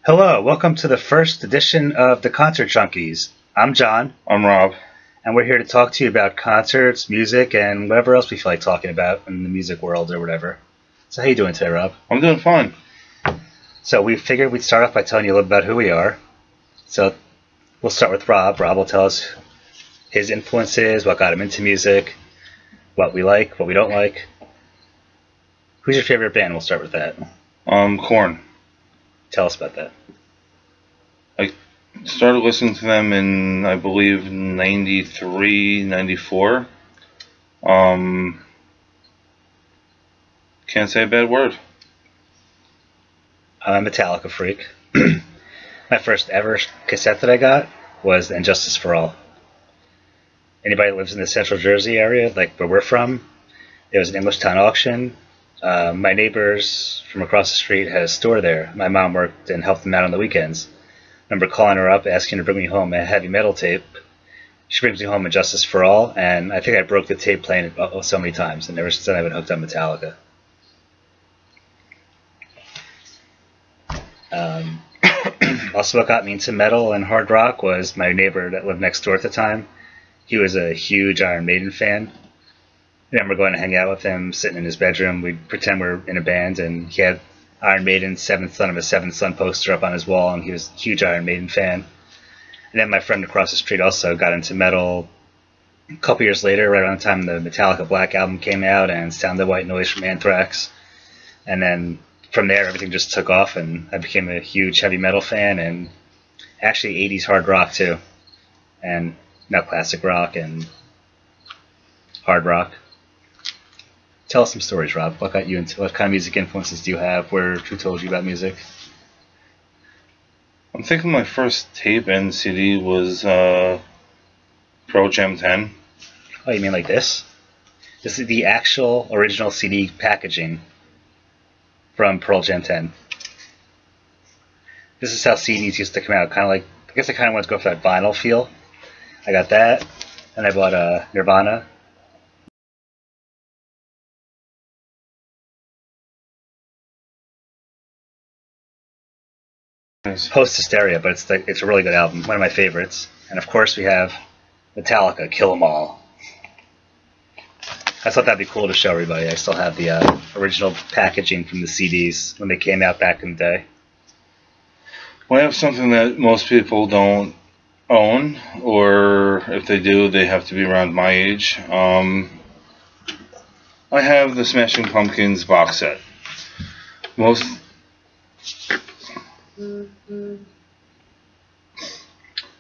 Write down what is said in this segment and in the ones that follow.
Hello, welcome to the first edition of the Concert Junkies. I'm John. I'm Rob. And we're here to talk to you about concerts, music, and whatever else we feel like talking about in the music world or whatever. So how you doing today, Rob? I'm doing fine. So we figured we'd start off by telling you a little about who we are. So we'll start with Rob. Rob will tell us his influences, what got him into music, what we like, what we don't like. Who's your favorite band? We'll start with that. Korn. Tell us about that. I started listening to them in, I believe, 93, 94. Can't say a bad word. I'm a Metallica freak. My first ever cassette that I got was And Justice for All. Anybody that lives in the Central Jersey area, like where we're from, there was an Englishtown auction. My neighbors from across the street had a store there. My mom worked and helped them out on the weekends. I remember calling her up, asking her to bring me home a heavy metal tape. She brings me home a Justice for All, and I think I broke the tape playing it so many times, and ever since then I've been hooked on Metallica. Also what got me into metal and hard rock was my neighbor that lived next door at the time. He was a huge Iron Maiden fan. I remember going to hang out with him, sitting in his bedroom. We'd pretend we were in a band, and he had Iron Maiden's Seventh Son of a Seventh Son poster up on his wall, and he was a huge Iron Maiden fan. And then my friend across the street also got into metal a couple years later, right around the time the Metallica Black Album came out, and Sound the White Noise from Anthrax. And then from there, everything just took off, and I became a huge heavy metal fan, and actually 80s hard rock too, and now classic rock and hard rock. Tell us some stories, Rob. What got you into? What kind of music influences do you have? Who told you about music? I'm thinking my first tape and CD was Pearl Jam 10. Oh, you mean like this? This is the actual original CD packaging from Pearl Jam 10. This is how CDs used to come out. Kind of like, I guess I kind of wanted to go for that vinyl feel. I got that, and I bought Nirvana. Post Hysteria, but it's a really good album, one of my favorites. And of course we have Metallica, Kill 'Em All. I thought that'd be cool to show everybody. I still have the original packaging from the CDs when they came out back in the day. Well, I have something that most people don't own, or if they do, they have to be around my age. I have the Smashing Pumpkins box set.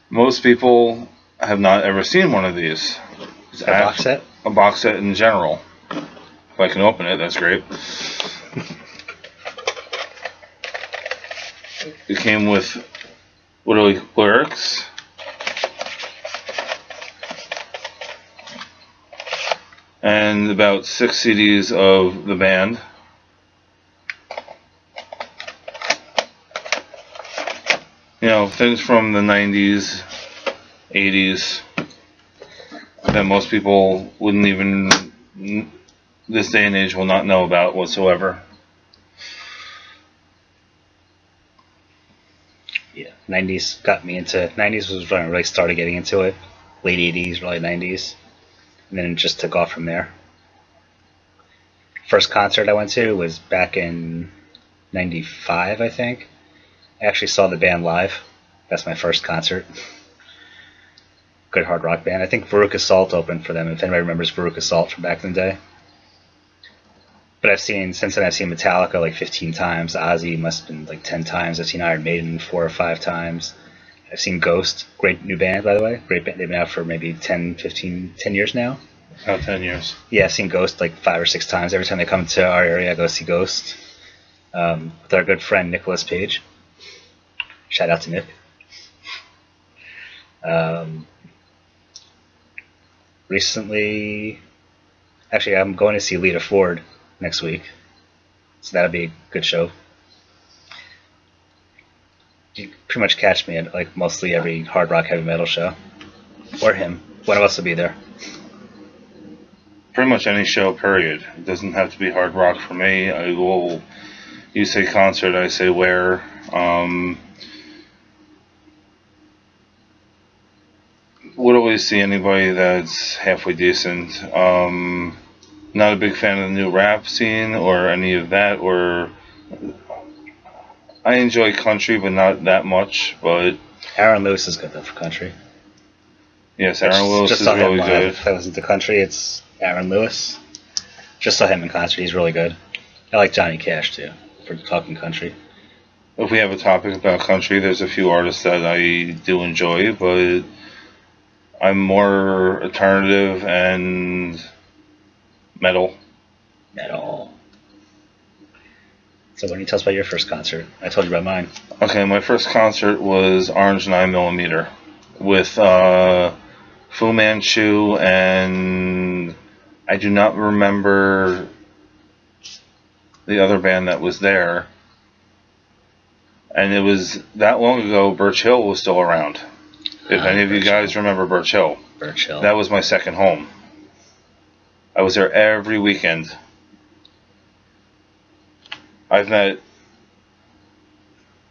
Most people have not ever seen one of these. A box set? A box set in general. If I can open it, that's great. It came with literally lyrics, and about 6 CDs of the band. You know, things from the 90s, 80s that most people wouldn't even, this day and age, will not know about whatsoever. Yeah, 90s got me into, 90s was when I really started getting into it. Late 80s, early 90s. And then it just took off from there. First concert I went to was back in 95, I think. I actually saw the band live. That's my first concert. Good hard rock band. I think Veruca Salt opened for them, if anybody remembers Veruca Salt from back in the day. But since then I've seen Metallica like 15 times. Ozzy must have been like 10 times. I've seen Iron Maiden 4 or 5 times. I've seen Ghost. Great new band, by the way. Great band. They've been out for maybe 10 years now. About 10 years. Yeah, I've seen Ghost like 5 or 6 times. Every time they come to our area, I go see Ghost. With our good friend Nicholas Page. Shout out to Nick. Recently, actually, I'm going to see Lita Ford next week, so that'll be a good show. You pretty much catch me at like mostly every hard rock heavy metal show, or him. One of us will be there. Pretty much any show, period. It doesn't have to be hard rock for me. I will. You say concert, I say where. Would always see anybody that's halfway decent. Not a big fan of the new rap scene or any of that. Or I enjoy country, but not that much. But Aaron Lewis is good though for country. Yes, Aaron Lewis just is saw him really live. good. If I listen to country, it's Aaron Lewis. Just saw him in concert. He's really good. I like Johnny Cash too for talking country. If we have a topic about country, there's a few artists that I do enjoy, but I'm more alternative and metal. Metal. So why don't you tell us about your first concert? I told you about mine. Okay, my first concert was Orange 9mm with Fu Manchu, and I do not remember the other band that was there. And it was that long ago, Birch Hill was still around. If any of you guys remember Birch Hill. Birch Hill. That was my second home. I was there every weekend. I've met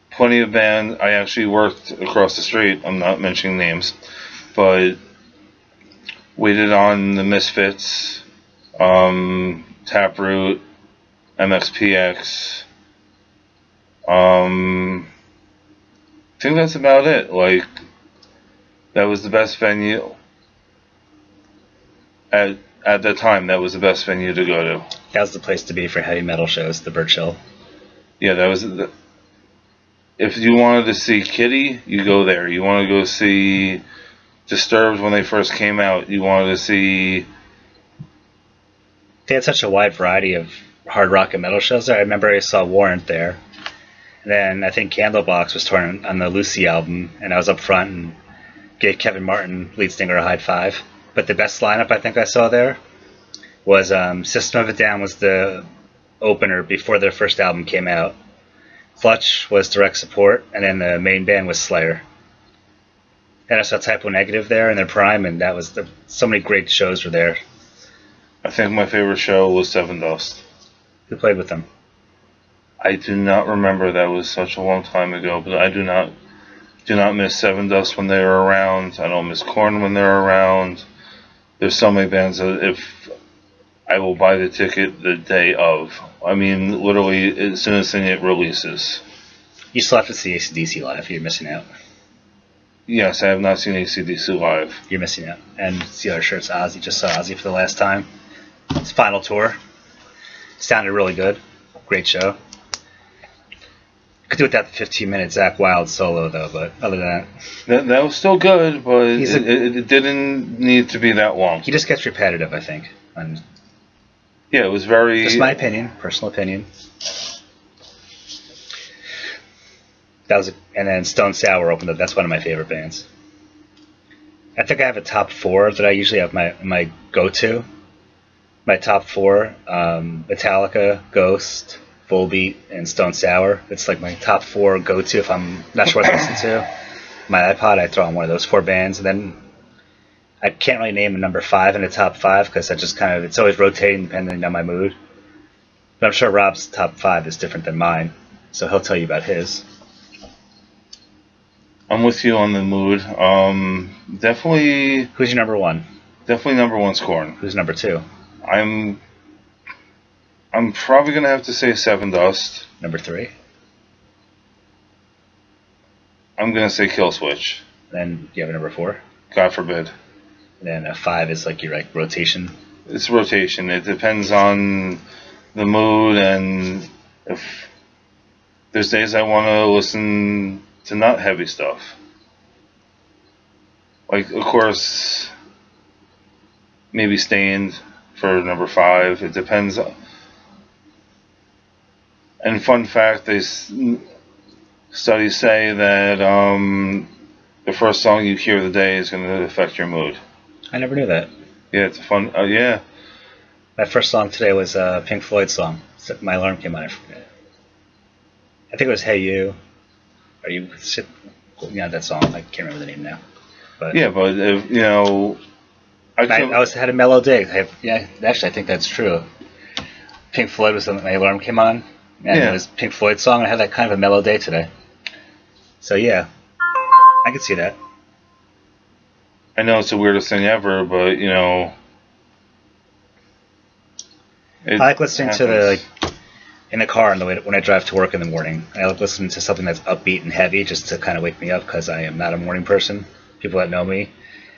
plenty of bands. I actually worked across the street. I'm not mentioning names. But waited on the Misfits, Taproot, MXPX. I think that's about it. Like, that was the best venue at the time. That was the best venue to go to. That was the place to be for heavy metal shows, the Birch Hill. Yeah, that was. If you wanted to see Kitty, you go there. You want to go see Disturbed when they first came out. You wanted to see. They had such a wide variety of hard rock and metal shows there. I remember I saw Warrant there. And then I think Candlebox was touring on the Lucy album, and I was up front and gave Kevin Martin, lead singer, a high five. But the best lineup I think I saw there was System of a Down was the opener before their first album came out. Clutch was direct support, and then the main band was Slayer. And I saw Typo Negative there in their prime, and that was so many great shows were there. I think my favorite show was Seven Dust. Who played with them? I do not remember. That was such a long time ago, but I do not miss Seven Dust when they were around. I don't miss Korn when they're around. There's so many bands that if I will buy the ticket the day of. I mean, literally as soon as it releases. You still have to see AC/DC live. You're missing out. Yes, I have not seen AC/DC live. You're missing out. And the other shirt's Ozzy. Just saw Ozzy for the last time. His final tour. Sounded really good. Great show. Could do without the 15-minute Zakk Wylde solo, though, but other than that was still good, but it didn't need to be that long. He just gets repetitive, I think. And yeah, it was very... Just my opinion, personal opinion. That was, and then Stone Sour opened up. That's one of my favorite bands. I think I have a top four that I usually have my go-to. My top four, Metallica, Ghost, Volbeat, and Stone Sour. It's like my top four go-to if I'm not sure what to listen to. My iPod, I throw on one of those four bands, and then I can't really name a number 5 in the top 5 because I just kind of, it's always rotating depending on my mood. But I'm sure Rob's top 5 is different than mine, so he'll tell you about his. I'm with you on the mood. Definitely. Who's your number 1? Definitely number 1's Korn. Who's number 2? I'm probably gonna have to say Seven Dust. Number 3? I'm gonna say Killswitch. Then you have a number 4? God forbid. And then 5 is like your rotation. It's rotation. It depends on the mood, and if there's days I want to listen to not heavy stuff. Like, of course, maybe Stained for number 5. It depends. And fun fact, studies say that the first song you hear of the day is going to affect your mood. I never knew that. Yeah, it's a fun. Yeah. My first song today was a Pink Floyd song. My alarm came on. I forget. I think it was "Hey You." Are you that song? I can't remember the name now. But yeah, but you know, I had a mellow day. Actually, I think that's true. Pink Floyd was when my alarm came on, and it was Pink Floyd song. I had that kind of a mellow day today. So yeah, I can see that. I know it's the weirdest thing ever, but I like listening to the happens. in the car on the way when I drive to work in the morning. I like listening to something that's upbeat and heavy just to kind of wake me up because I am not a morning person. People that know me,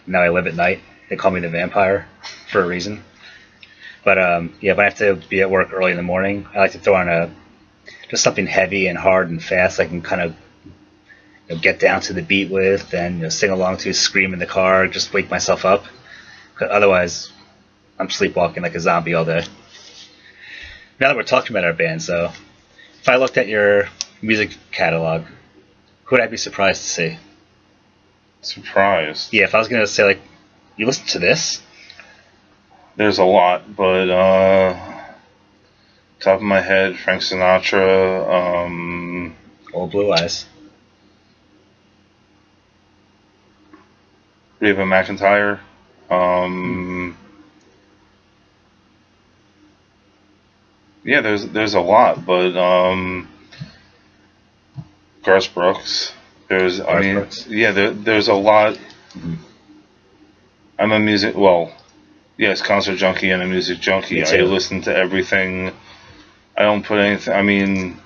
now I live at night. They call me the vampire for a reason. But yeah, if I have to be at work early in the morning, I like to throw on just something heavy and hard and fast. I can kind of get down to the beat with and sing along to, scream in the car, just wake myself up. 'Cause otherwise, I'm sleepwalking like a zombie all day. Now that we're talking about our band, so if I looked at your music catalog, who would I be surprised to see? Surprised. Yeah, if I was gonna say like, you listen to this? There's a lot, but top of my head, Frank Sinatra. Old Blue Eyes. Reba McEntire. Yeah, there's a lot, but Garth Brooks. Brooks. Yeah, there's a lot. Mm-hmm. I'm a yes, concert junkie and a music junkie. I listen to everything. I don't put anything. I mean,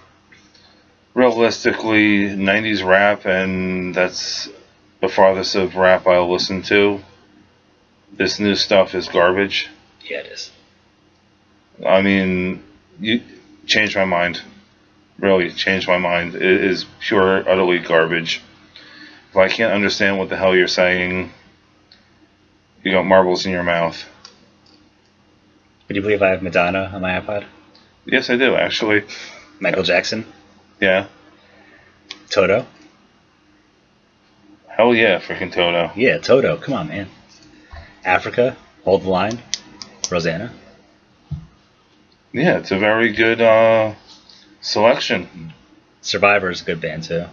realistically, 90s rap, and that's the farthest of rap I'll listen to. This new stuff is garbage. Yeah, it is. I mean, you changed my mind. Really changed my mind. It is pure, utterly garbage. If I can't understand what the hell you're saying, you got marbles in your mouth. Would you believe I have Madonna on my iPod? Yes, I do, actually. Michael Jackson? Yeah. Toto? Hell yeah, freaking Toto. Yeah, Toto. Come on, man. Africa? Hold the Line? Rosanna? Yeah, it's a very good selection. Survivor is a good band, too.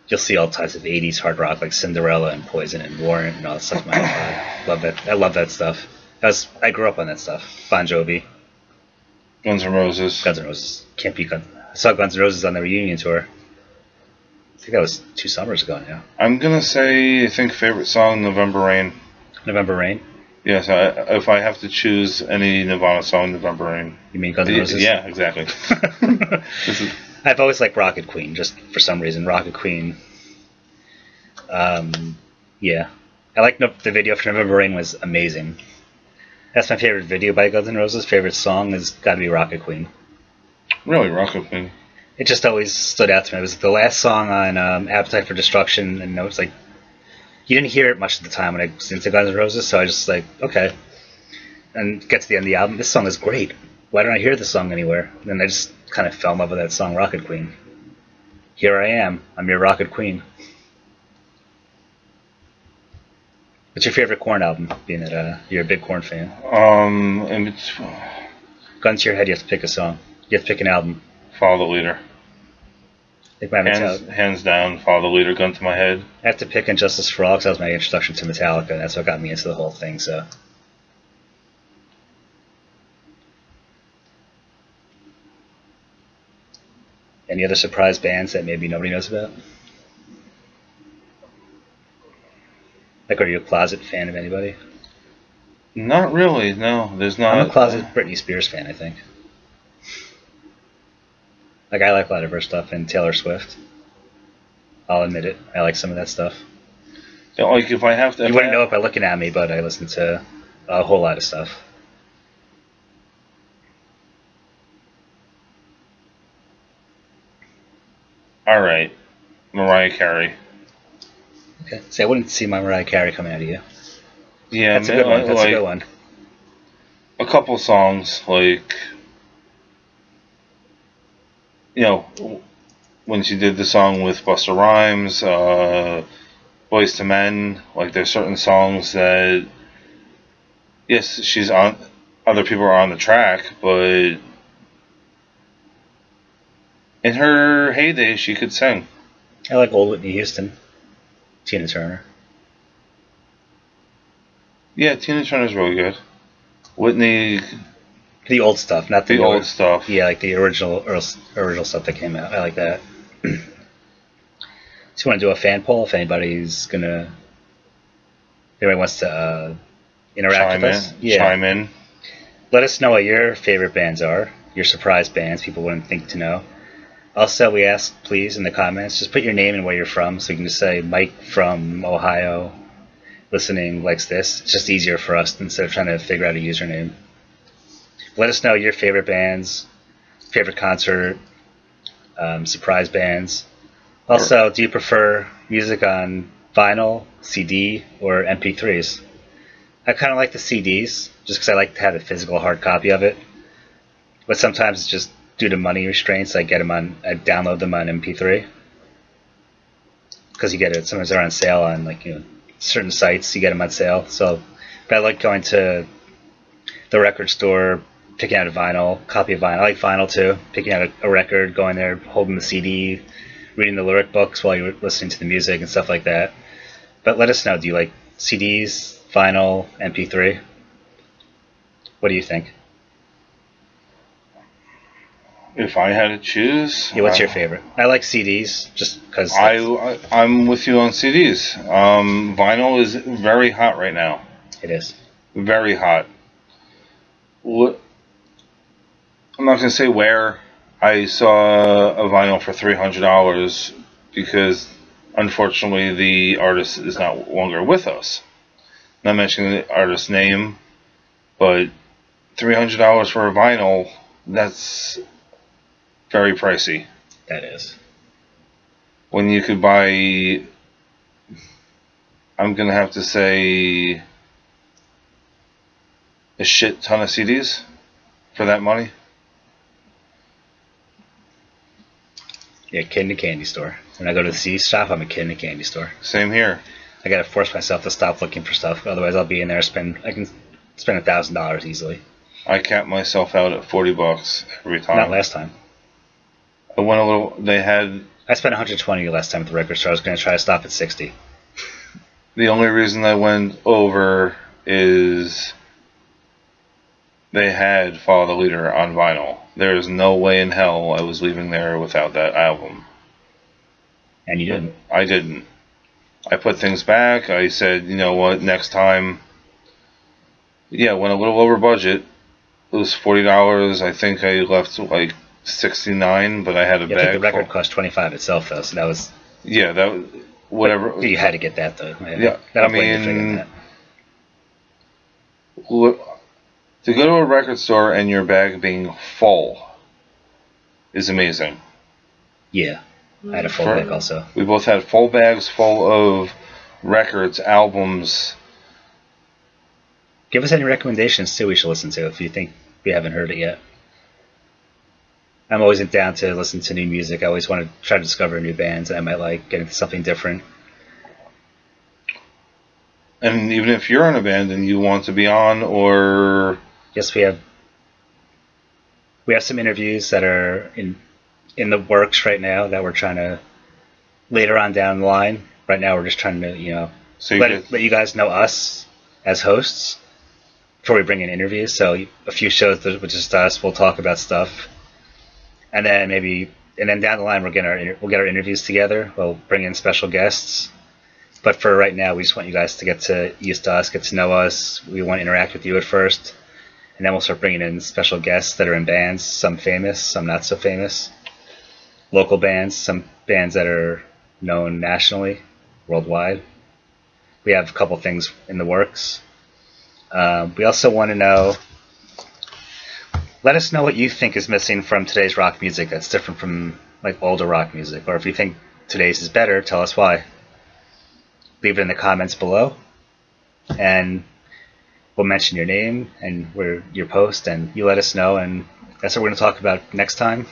You'll see all types of 80s hard rock like Cinderella and Poison and Warrant and all that stuff. I love that. I love that stuff. I grew up on that stuff. Bon Jovi. Guns N' Roses. Guns N' Roses. Can't beat Guns. I saw Guns N' Roses on the reunion tour. I think that was 2 summers ago now. I'm gonna say, I think favorite song, November Rain. November Rain? Yes, if I have to choose any Nirvana song, November Rain. You mean Guns N' Roses? Yeah, exactly. I've always liked Rocket Queen, just for some reason. Rocket Queen. Yeah. I like the video for November Rain was amazing. That's my favorite video by Guns N' Roses. Favorite song has got to be Rocket Queen. Really, Rocket Queen? It just always stood out to me. It was the last song on Appetite for Destruction, and it was like, you didn't hear it much at the time when I was into Guns N' Roses, so I just like, okay. And get to the end of the album, this song is great. Why don't I hear this song anywhere? And then I just kind of fell in love with that song, Rocket Queen. Here I am. I'm your Rocket Queen. What's your favorite Korn album, being that you're a big Korn fan? Gun to your head, you have to pick a song. You have to pick an album. Follow the Leader. Hands down, Follow the Leader, gun to my head. I have to pick Injustice for All because that was my introduction to Metallica, and that's what got me into the whole thing, so... Any other surprise bands that maybe nobody knows about? Like, are you a closet fan of anybody? Not really, no. There's not. I'm a closet Britney Spears fan, I think. Like, I like a lot of her stuff, and Taylor Swift. I'll admit it. I like some of that stuff. Yeah, like, if I have to... You wouldn't know it by looking at me, but I listen to a whole lot of stuff. Alright. Mariah Carey. Okay. See, I wouldn't see my Mariah Carey coming out of you. Yeah, that's a good one. That's a good one. A couple songs, like... when she did the song with Busta Rhymes, Boyz II Men, like, there's certain songs that... Yes, she's on... Other people are on the track, but... In her heyday, she could sing. I like old Whitney Houston. Tina Turner. Yeah, Tina Turner's really good. Whitney, The old stuff, not the the old stuff. Yeah, like the original stuff that came out. I like that. So you want to do a fan poll if anybody wants to interact with us? Yeah. Chime in. Let us know what your favorite bands are, your surprise bands people wouldn't think to know. Also, we ask, please, in the comments, just put your name and where you're from, so you can just say, Mike from Ohio, listening, likes this. It's just easier for us instead of trying to figure out a username. Let us know your favorite bands, favorite concert, surprise bands. Also, do you prefer music on vinyl, CD, or MP3s? I kind of like the CDs, just because I like to have a physical hard copy of it. But sometimes it's just due to money restraints, I download them on MP3. Because you get it, sometimes they're on sale on certain sites, you get them on sale. But I like going to the record store, picking out a copy of vinyl. I like vinyl too, picking out a record, going there, holding the CD, reading the lyric books while you're listening to the music and stuff like that. But let us know, do you like CDs, vinyl, MP3? What do you think? If I had to choose, yeah, what's your favorite? I like CDs, just because. I'm with you on CDs. Vinyl is very hot right now. It is very hot. I'm not gonna say where. I saw a vinyl for $300 because, unfortunately, the artist is not longer with us. Not mentioning the artist's name, but $300 for a vinyl, that's very pricey. That is. When you could buy, I'm going to have to say, a shit ton of CDs for that money. Yeah, kid in a candy store. When I go to the CD shop, I'm a kid in a candy store. Same here. I gotta force myself to stop looking for stuff, otherwise I'll be in there. I can spend $1,000 easily. I capped myself out at $40 every time. Not last time. I went a little. They had. I spent $120 last time at the record store. I was gonna try to stop at $60. The only reason I went over is they had Follow the Leader on vinyl. There is no way in hell I was leaving there without that album. And you didn't. I didn't. I put things back. I said, you know what, next time. Yeah, went a little over budget. It was $40. I think I left like $69, but I had a bag. I think the record cost $25 itself, though, so that was. Yeah, that whatever. You had to get that, though. Yeah, I mean, to go to a record store and your bag being full is amazing. Yeah. I had a full bag also. We both had full bags full of records, albums. Give us any recommendations too we should listen to if you think we haven't heard it yet. I'm always down to listen to new music. I always want to try to discover new bands that I might like, get into something different. And even if you're in a band and you want to be on, or yes, we have some interviews that are in the works right now that we're trying to later on down the line. Right now we're just trying to, let you guys know us as hosts before we bring in interviews. So a few shows with just us, we'll talk about stuff. And then down the line we'll get our interviews together. We'll bring in special guests. But for right now, we just want you guys to get used to us, get to know us. We want to interact with you at first. And then we'll start bringing in special guests that are in bands, some famous, some not so famous. Local bands, some bands that are known nationally, worldwide. We have a couple things in the works. We also want to know, let us know what you think is missing from today's rock music that's different from like older rock music. Or if you think today's is better, tell us why. Leave it in the comments below. And we'll mention your name and your post, and you let us know, and that's what we're going to talk about next time.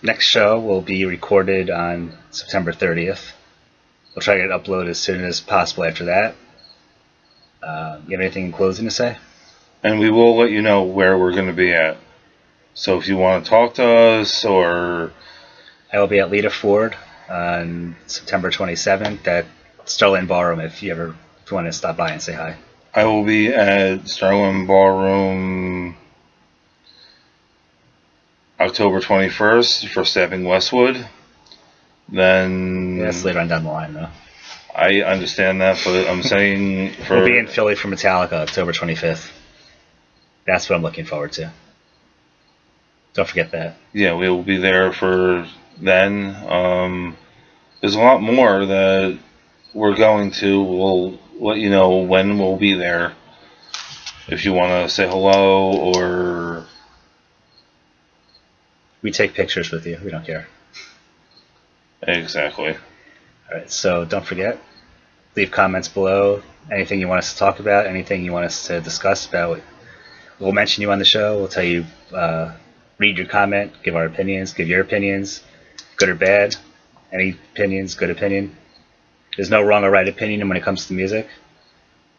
Next show will be recorded on September 30th. We'll try to get it uploaded as soon as possible after that. You have anything in closing to say? And we will let you know where we're going to be at. So if you want to talk to us, or I will be at Lita Ford on September 27th at Sterling Ballroom if you want to stop by and say hi. I will be at Starland Ballroom October 21st for Stepping Westwood. Then Yeah, that's later on down the line, though. I understand that, but I'm saying for We'll be in Philly for Metallica October 25th. That's what I'm looking forward to. Don't forget that. Yeah, we will be there for then. There's a lot more that we're going to. We'll let you know when we'll be there. If you want to say hello or... We take pictures with you. We don't care. Exactly. Alright, so don't forget. Leave comments below. Anything you want us to talk about, anything you want us to discuss about. We'll mention you on the show. We'll tell you, read your comment, give our opinions, give your opinions, good or bad. Any opinions, good opinion. There's no wrong or right opinion when it comes to music.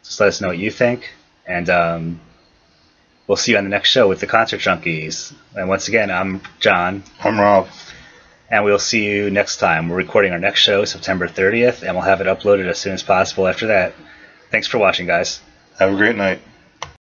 Just let us know what you think. And we'll see you on the next show with the Concert Junkies. And once again, I'm John. I'm Rob. And we'll see you next time. We're recording our next show September 30th, and we'll have it uploaded as soon as possible after that. Thanks for watching, guys. Have a great night.